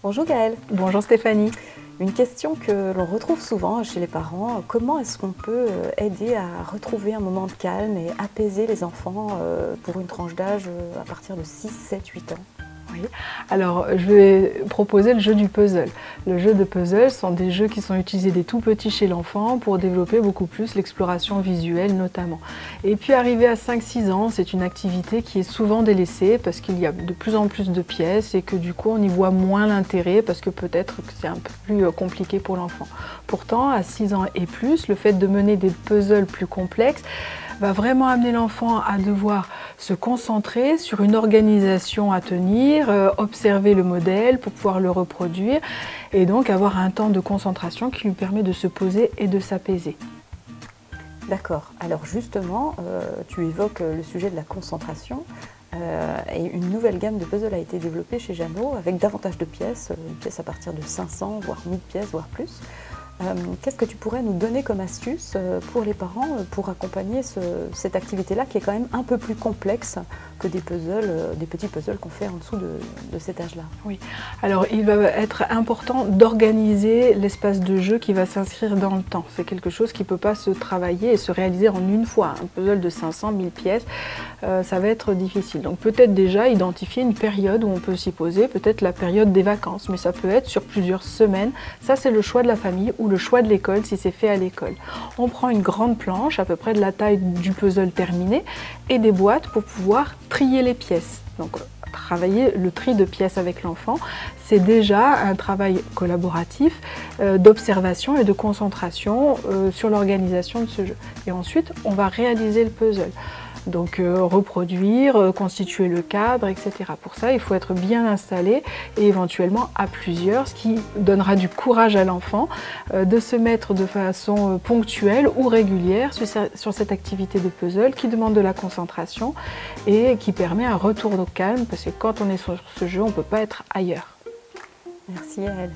Bonjour Gaëlle. Bonjour Stéphanie. Une question que l'on retrouve souvent chez les parents, comment est-ce qu'on peut aider à retrouver un moment de calme et apaiser les enfants pour une tranche d'âge à partir de 6, 7, 8 ans? Oui. Alors, je vais proposer le jeu du puzzle. Le jeu de puzzle sont des jeux qui sont utilisés dès tout petits chez l'enfant pour développer beaucoup plus l'exploration visuelle notamment. Et puis arrivé à 5-6 ans, c'est une activité qui est souvent délaissée parce qu'il y a de plus en plus de pièces et que du coup on y voit moins l'intérêt parce que peut-être que c'est un peu plus compliqué pour l'enfant. Pourtant, à 6 ans et plus, le fait de mener des puzzles plus complexes va vraiment amener l'enfant à devoir se concentrer sur une organisation à tenir, observer le modèle pour pouvoir le reproduire et donc avoir un temps de concentration qui lui permet de se poser et de s'apaiser. D'accord. Alors justement, tu évoques le sujet de la concentration et une nouvelle gamme de puzzles a été développée chez Jeannot avec davantage de pièces, une pièce à partir de 500, voire 1000 pièces, voire plus. Qu'est-ce que tu pourrais nous donner comme astuce pour les parents pour accompagner cette activité-là qui est quand même un peu plus complexe que des puzzles, des petits puzzles qu'on fait en dessous de cet âge-là? Oui, alors il va être important d'organiser l'espace de jeu qui va s'inscrire dans le temps. C'est quelque chose qui ne peut pas se travailler et se réaliser en une fois. Un puzzle de 500, 1000 pièces, ça va être difficile. Donc peut-être déjà identifier une période où on peut s'y poser, peut-être la période des vacances, mais ça peut être sur plusieurs semaines. Ça, c'est le choix de la famille ou le choix de l'école si c'est fait à l'école. On prend une grande planche, à peu près de la taille du puzzle terminé, et des boîtes pour pouvoir trier les pièces. Donc travailler le tri de pièces avec l'enfant, c'est déjà un travail collaboratif d'observation et de concentration sur l'organisation de ce jeu. Et ensuite, on va réaliser le puzzle. Donc reproduire, constituer le cadre, etc. Pour ça, il faut être bien installé et éventuellement à plusieurs, ce qui donnera du courage à l'enfant de se mettre de façon ponctuelle ou régulière sur cette activité de puzzle qui demande de la concentration et qui permet un retour au calme parce que quand on est sur ce jeu, on ne peut pas être ailleurs. Merci Yael.